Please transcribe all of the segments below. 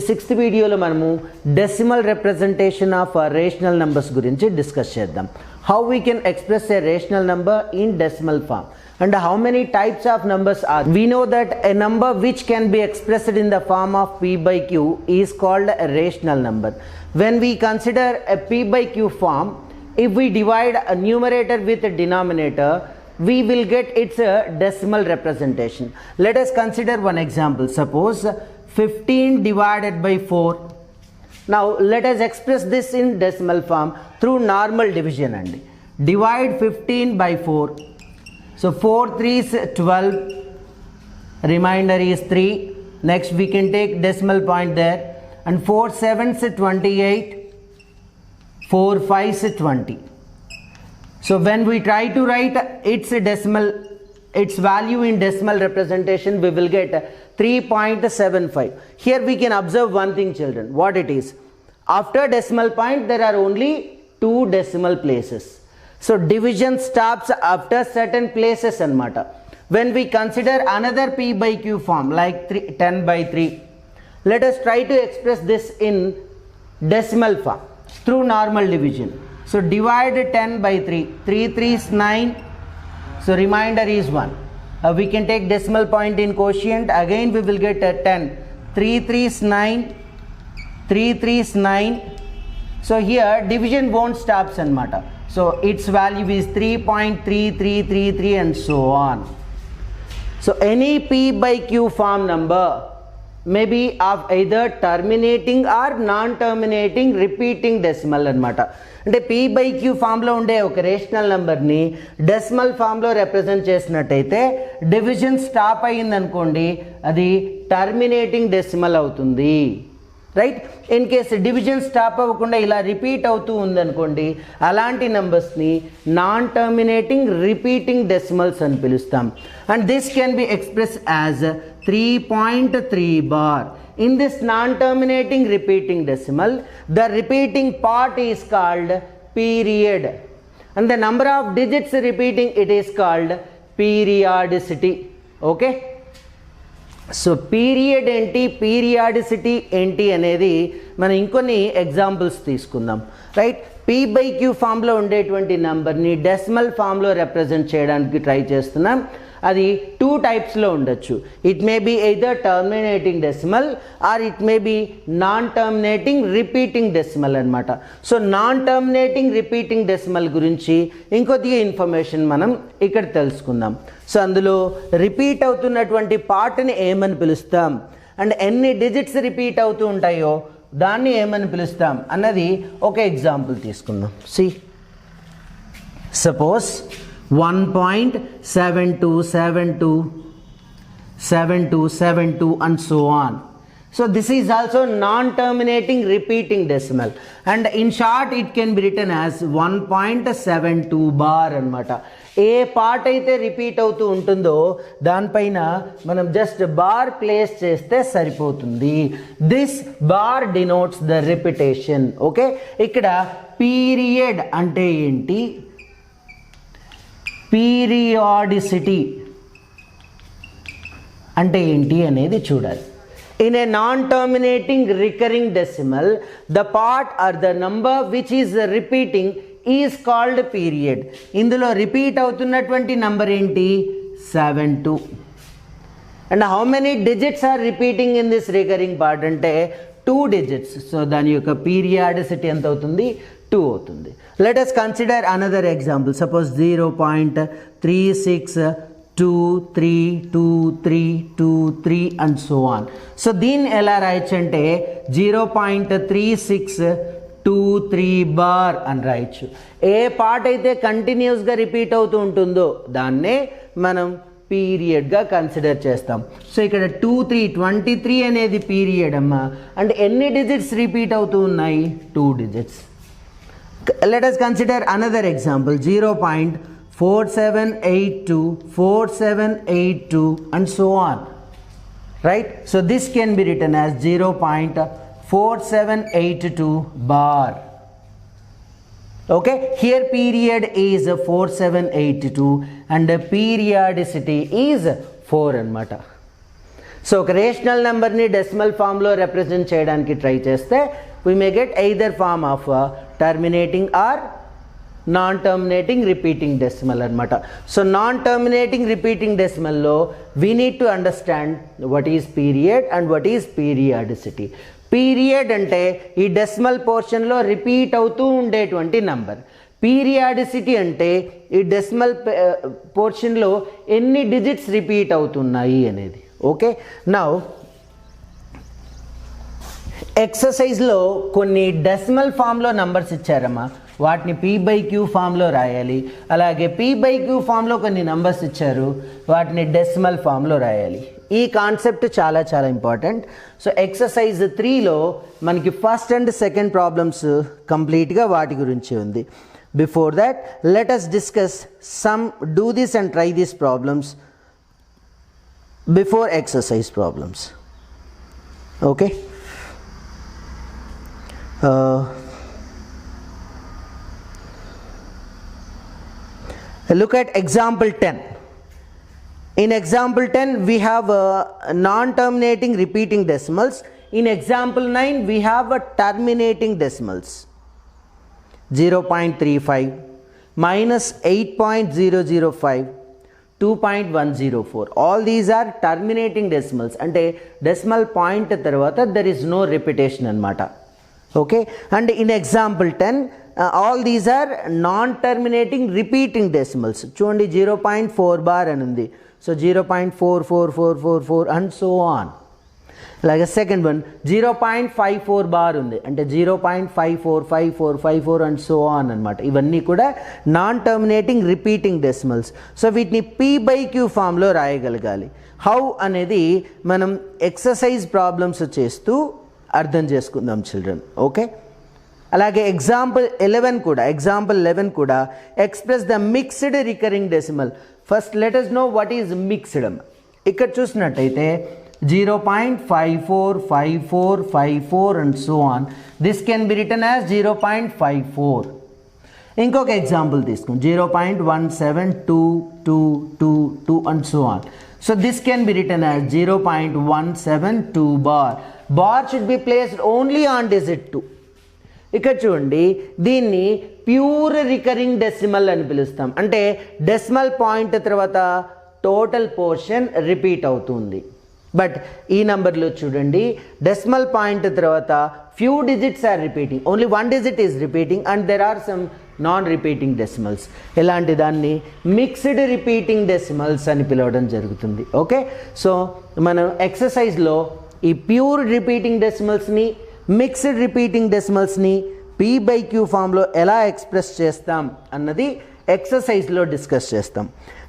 Sixth వీడియోలో మనము decimal representation of rational numbers గురించి డిస్కస్ చేద్దాం. How we can express a rational number in decimal form and how many types of numbers are. We know that a number which can be expressed in the form of p by q is called a rational number. When we consider a p by q form, if we divide a numerator with a denominator, we will get its decimal representation. Let us consider one example. Suppose 15 divided by 4. Now let us express this in decimal form through normal division. And divide 15 by 4. So 4 3s 12, remainder is 3. Next we can take decimal point there, and 4 7s 28, 4 5s 20. So when we try to write its value in decimal representation, we will get 3.75. Here we can observe one thing, children. What it is? After decimal point there are only 2 decimal places. So division stops after certain places anamata. When we consider another p by q form like 10 by 3, let us try to express this in decimal form through normal division. So divide 10 by 3. 3 3s 9. So remainder is 1. We can take decimal point in quotient. Again we will get 10. 3 3s 9. 3 3s 9. So here division won't stop anamata. So its value is 3.3333 and so on. So any p by q form number may be of either terminating or non-terminating repeating decimal anamata. అంటే p by q ఫామ్లో ఉండే ఒక rational నెంబర్ని decimal ఫామ్లో represent చేసినట్టయితే division stop అయ్యిందనుకోండి, అది terminating decimal అవుతుంది. Right? In case division stop అవ్వకుండా ఇలా రిపీట్ అవుతూ ఉందనుకోండి, అలాంటి నెంబర్స్ని నాన్ టర్మినేటింగ్ రిపీటింగ్ డెసిమల్స్ అని పిలుస్తాం. And this can be express as 3.3 bar. In this non-terminating repeating decimal, the repeating part is called period, and the number of digits repeating it is called periodicity. Okay? So period ఏంటి, periodicity ఏంటి అనేది మనం ఇంకొన్ని examples తీసుకుందాం. Right? p by q ఫామ్లో ఉండేటువంటి నెంబర్ని decimal ఫామ్లో రిప్రజెంట్ చేయడానికి ట్రై చేస్తున్నాం. అది 2 టైప్స్లో ఉండొచ్చు. It may be either terminating decimal or it may be non terminating repeating decimal అనమాట. So non terminating repeating decimal గురించి ఇంకొద్దిగా ఇన్ఫర్మేషన్ మనం ఇక్కడ తెలుసుకుందాం. సో అందులో రిపీట్ అవుతున్నటువంటి పార్ట్ని ఏమని పిలుస్తాం, అండ్ ఎన్ని డిజిట్స్ రిపీట్ అవుతూ ఉంటాయో దాన్ని ఏమని పిలుస్తాం అన్నది ఒక ఎగ్జాంపుల్ తీసుకుందాం. సి suppose 1.72727272 and so on. So this is also non-terminating repeating decimal, and in short it can be written as 1.72 bar anamata. A part అయితే రిపీట్ అవుతూ ఉంటుందో దానిపైన మనం జస్ట్ బార్ ప్లేస్ చేస్తే సరిపోతుంది. This bar denotes the repetition. Okay? ఇక్కడ period అంటే ఏంటి, పీరియాడిసిటీ అంటే ఏంటి అనేది చూడాలి. In a non-terminating recurring decimal, the part or the number which is repeating is called period. ఇందులో రిపీట్ అవుతున్నటువంటి నంబర్ ఏంటి, 72. And how many digits are repeating in this recurring part అంటే 2 digits. సో దాని యొక్క పీరియాడిసిటీ ఎంత అవుతుంది, 2 అవుతుంది. Let us consider another example. Suppose 0.36232323 and so on. So దీన్ని ఎలా రాయొచ్చు అంటే 0.3623 బార్ అని రాయొచ్చు. ఏ పార్ట్ అయితే కంటిన్యూస్గా రిపీట్ అవుతూ ఉంటుందో దాన్నే మనం పీరియడ్గా కన్సిడర్ చేస్తాం. సో ఇక్కడ 23 అనేది పీరియడ్ అమ్మా. అంటే ఎన్ని డిజిట్స్ రిపీట్ అవుతూ ఉన్నాయి, 2 digits. Let us consider another example. 0.4782 and so on. Right? So this can be written as 0.4782 bar. Okay? Here period is 4782 and the periodicity is 4 anamata. So ఒక rational నెంబర్ని decimal ఫామ్లో represent చేయడానికి try చేస్తే we may get either form of terminating or non terminating repeating decimal అనమాట. So non terminating repeating డెసిమల్లో we need to understand what is period and what is periodicity. Period అంటే ఈ decimal పోర్షన్లో repeat అవుతూ ఉండేటువంటి number. Periodicity అంటే ఈ decimal పోర్షన్లో ఎన్ని digits repeat అవుతున్నాయి అనేది. ఓకే, నౌ ఎక్సర్సైజ్లో కొన్ని డెసిమల్ ఫామ్లో నంబర్స్ ఇచ్చారమ్మా, వాటిని p/q ఫామ్లో రాయాలి. అలాగే p/q ఫామ్లో కొన్ని నంబర్స్ ఇచ్చారు, వాటిని డెసిమల్ ఫామ్లో రాయాలి. ఈ కాన్సెప్ట్ చాలా చాలా ఇంపార్టెంట్. సో ఎక్సర్సైజ్ 3లో మనకి ఫస్ట్ అండ్ సెకండ్ ప్రాబ్లమ్స్ కంప్లీట్గా వాటి గురించి ఉంది. Before that let us discuss some do this and try these problems before exercise problems. Okay, look at example 10. In example 10 we have non-terminating repeating decimals. In example 9 we have terminating decimals. 0.35 minus 8.005 2.104. all these are terminating decimals. అంటే decimal point తర్వాత there is no repetition అన్నమాట. Okay, and in example 10 all these are non-terminating repeating decimals. చూడండి 0.4 bar అని ఉంది. So 0.44444 and so on. అలాగే second one 0.54 bar ఉంది, అంటే 0.545454 and so on అనమాట. ఇవన్నీ కూడా non terminating repeating decimals. So వీటిని p/q ఫామ్లో రాయగలగాలి. హౌ అనేది మనం ఎక్సర్సైజ్ ప్రాబ్లమ్స్ చేస్తూ అర్థం చేసుకుందాం చిల్డ్రన్. ఓకే, అలాగే ఎగ్జాంపుల్ 11 కూడా express the mixed recurring decimal. First let us know what is mixed. ఇక్కడ చూసినట్టయితే 0.545454 and so on. This can be written as 0.54. ఇంకొక ఎగ్జాంపుల్ తీసుకుని 0.172222 and so on. So this can be written as 0.172 bar. Bar should be placed only on digit 2. ఇక్కడ చూడండి, దీన్ని pure recurring decimal అని పిలుస్తాం. అంటే డెసిమల్ పాయింట్ తర్వాత total portion repeat అవుతుంది. బట్ ఈ నెంబర్లో చూడండి, డెసిమల్ పాయింట్ తర్వాత few digits are repeating, only 1 digit is repeating and there are some non repeating decimals. ఇలాంటి దాన్ని మిక్స్డ్ రిపీటింగ్ డెసిమల్స్ అని పిలవడం జరుగుతుంది. ఓకే, సో మనం ఎక్సర్సైజ్లో ఈ ప్యూర్ రిపీటింగ్ డెసిమల్స్ని, మిక్స్డ్ రిపీటింగ్ డెసిమల్స్ని p/q ఫామ్లో ఎలా ఎక్స్ప్రెస్ చేస్తాం అన్నది ఎక్సర్సైజ్లో డిస్కస్ చేస్తాం.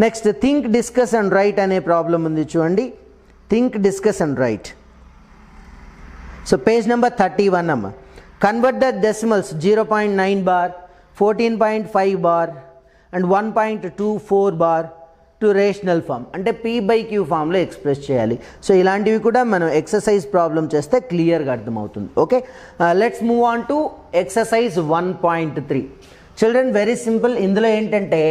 Next think, discuss and write అనే ప్రాబ్లం ఉంది చూడండి. Think, discuss and write. So page number 31 అమ్మ. Convert the decimals 0.9 bar, 14.5 bar and 1.24 bar to rational form. అంటే p/q ఫామ్లో ఎక్స్ప్రెస్ చేయాలి. సో ఇలాంటివి కూడా మనం ఎక్సర్సైజ్ ప్రాబ్లం చేస్తే క్లియర్గా అర్థమవుతుంది. Okay, let's move on to exercise 1.3. Children very simple. ఇందులో ఏంటంటే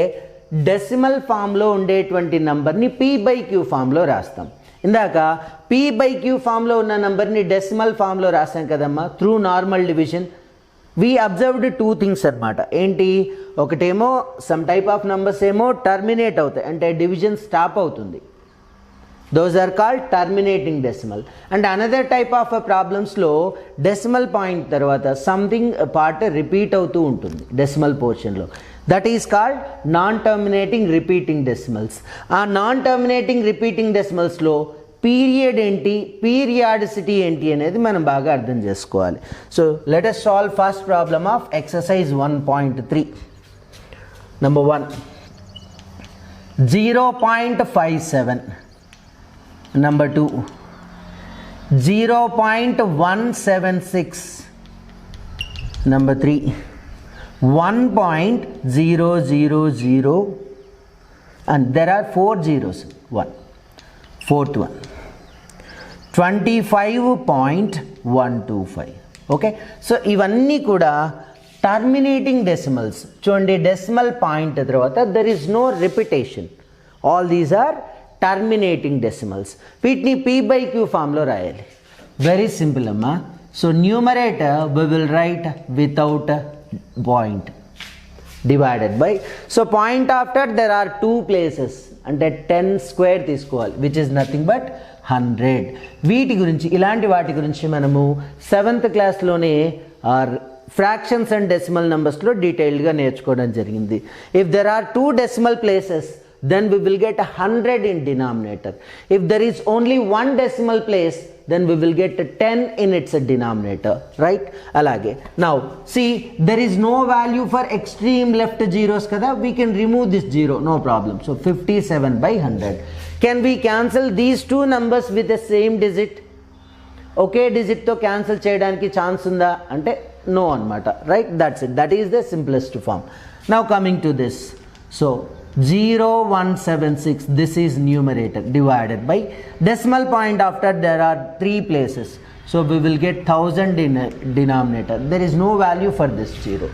డెసిమల్ ఫామ్లో ఉండేటువంటి నంబర్ని p/q ఫామ్లో రాస్తాం. ఇందాక p/q ఫామ్లో ఉన్న నంబర్ని డెసిమల్ ఫామ్లో రాసాం కదమ్మా through normal division. We observed 2 things అనమాట. ఏంటి, ఒకటేమో సమ్ టైప్ ఆఫ్ నంబర్స్ ఏమో టర్మినేట్ అవుతాయి, అంటే డివిజన్ స్టాప్ అవుతుంది. Those are called terminating decimal. And another type of ప్రాబ్లమ్స్లో డెసిమల్ పాయింట్ తర్వాత సంథింగ్ పార్ట్ రిపీట్ అవుతూ ఉంటుంది డెసిమల్ పోర్షన్లో. That is called non terminating repeating decimals. ఆ నాన్ టర్మినేటింగ్ రిపీటింగ్ డెసిమల్స్లో పీరియడ్ ఏంటి, పీరియాడిసిటీ ఏంటి అనేది మనం బాగా అర్థం చేసుకోవాలి. So let us solve first problem of exercise 1.3. Number 1 0.57. Number 2 0.176. Number 3 1.000 and there are 4 zeros. 1 fourth one 25.125. Okay, so ఇవన్నీ కూడా టర్మినేటింగ్ డెసిమల్స్. చూడండి, డెసిమల్ పాయింట్ తర్వాత there is no repetition. All these are terminating decimals. వీటిని p by q ఫామ్లో రాయాలి. Very simple అమ్మా. So numerator we will write without point divided by. So point after there are two places అంటే 10 square తీసుకోవాలి which is nothing but 100. వీటి గురించి ఇలాంటి వాటి గురించి మనము 7th క్లాస్లోనే ఫ్రాక్షన్స్ అండ్ డెసిమల్ నెంబర్స్లో డీటెయిల్డ్గా నేర్చుకోవడం జరిగింది. If there are 2 decimal places then we will get 100 in denominator. If there is only one decimal place, then we will get 10 in its denominator, right? Alage. Now see, there is no value for extreme left zeros kada, we can remove this zero, no problem. So 57 by 100. Can we cancel these two numbers with the same digit? ఒకే digit తో cancel చేయడానికి chance ఉందా అంటే no అన్నమాట, right? That's it. That is the simplest form. Now coming to this. So 0176, this is numerator, divided by decimal point after there are 3 places, so we will get 1000 in denominator. There is no value for this 0.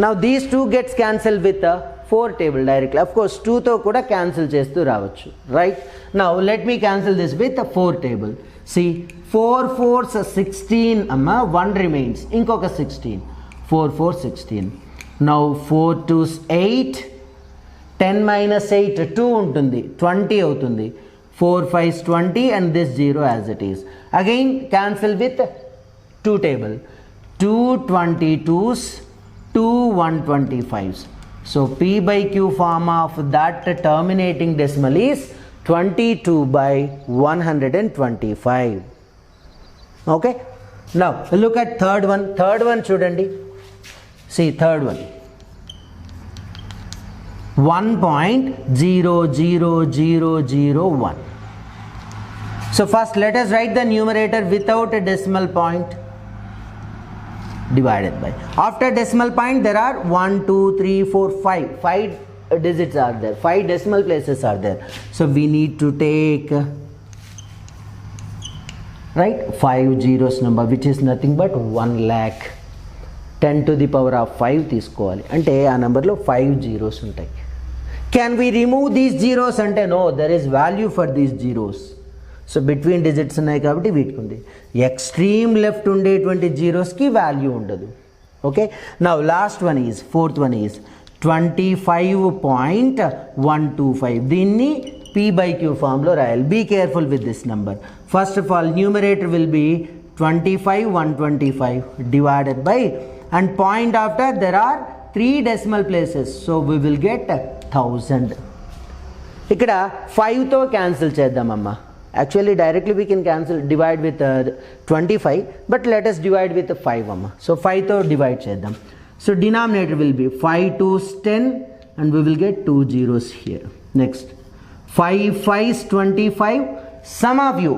Now these two gets cancelled with a 4 table directly. Of course 2 తో కూడా cancel చేస్తూ రావచ్చు, right? Now let me cancel this with a 4 table. See, 4 4s 16 amma, 1 remains, inkoka 16, 4 4 16. Now 4 2s 8, 10 minus 8 2 ఉంటుంది, 20 అవుతుంది. 4 5s 20 and this 0 as it is. Again cancel with 2 table. 2 22s, 2 125s. So p by q form of that terminating decimal is 22 by 125. Okay. Now look at third one. Third one చూడండి. See third one. 1.00001. So first let us write the numerator without a decimal point, divided by. After decimal point there are 1 2 3 4 5 digits are there, 5 decimal places are there. So we need to take right 5 zeros number which is nothing but 1 lakh. 10 to the power of 5 తీసుకోవాలి అంటే ఆ నెంబర్లో 5 zeros ఉంటాయి. Can we remove these zeros అంటే no, there is value for these zeros. So between digits ఉన్నాయి కాబట్టి వీటికి ఉంది. ఎక్స్ట్రీమ్ లెఫ్ట్ ఉండేటువంటి జీరోస్కి వాల్యూ ఉండదు. Okay. Now last one is, fourth one is 25.125. దీన్ని p by q ఫామ్లో రాయాలి. Be careful with this number. First of all numerator will be 25 divided by, and point after there are 3 decimal places, so we will get 1000. ఇక్కడ 5తో cancel చేద్దామమ్మా. Actually directly we can cancel, divide with 25, but let us divide with 5 amma. So 5 తో divide చేద్దాం. So denominator will be 5 2s 10 and we will get 2 zeros here. Next 5 5s 25. Some of you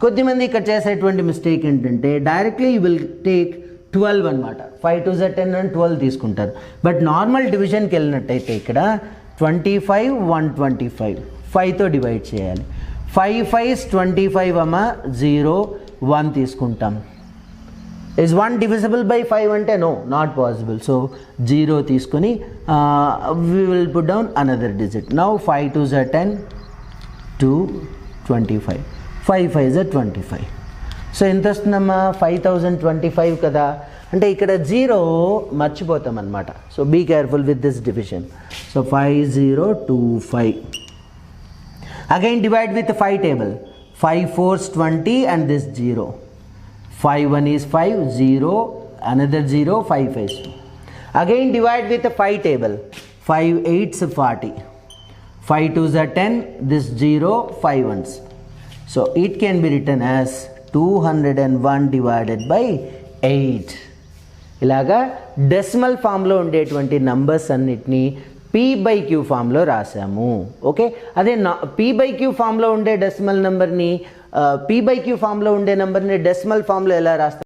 కొద్దిమంది ఇక్కడ చేసేటువంటి mistake ఏంటంటే directly you will take 12 అనమాట. 5 2s 10 and 12 తీసుకుంటారు. But normal డివిజన్కి వెళ్ళినట్టయితే ఇక్కడ 25 125 5తో డివైడ్ చేయాలి. 5 5s 25 అమ్మ, 0 1 తీసుకుంటాం. ఇస్ 1 డివిజిబుల్ బై 5 అంటే నో, నాట్ పాసిబుల్. సో 0 తీసుకొని we will put down another digit. Now 5 2s 10 2 25 5 5s 25. So ఎంత వస్తుందమ్మా? 5025 కదా. అంటే ఇక్కడ 0 మర్చిపోతాం అనమాట. So be careful with this division. So 5025. Again divide with 5 table. 5 4s 20 and this 0. 5 1 is 5, 0, another 0, 5 5s. Again divide with 5 table. 5 8s 40. 5 2s 10, this 0, 5 1s. So it can be written as 201 divided by 8. ఇలాగా decimal ఫామ్లో ఉండేటువంటి numbers అన్నిటినీ p by q ఫామ్లో రాసాము. Okay. అదే p by q ఫామ్లో ఉండే decimal నెంబర్ని p by q ఫామ్లో ఉండే నెంబర్ని డెసిమల్ ఫామ్లో ఎలా రాస్తాం?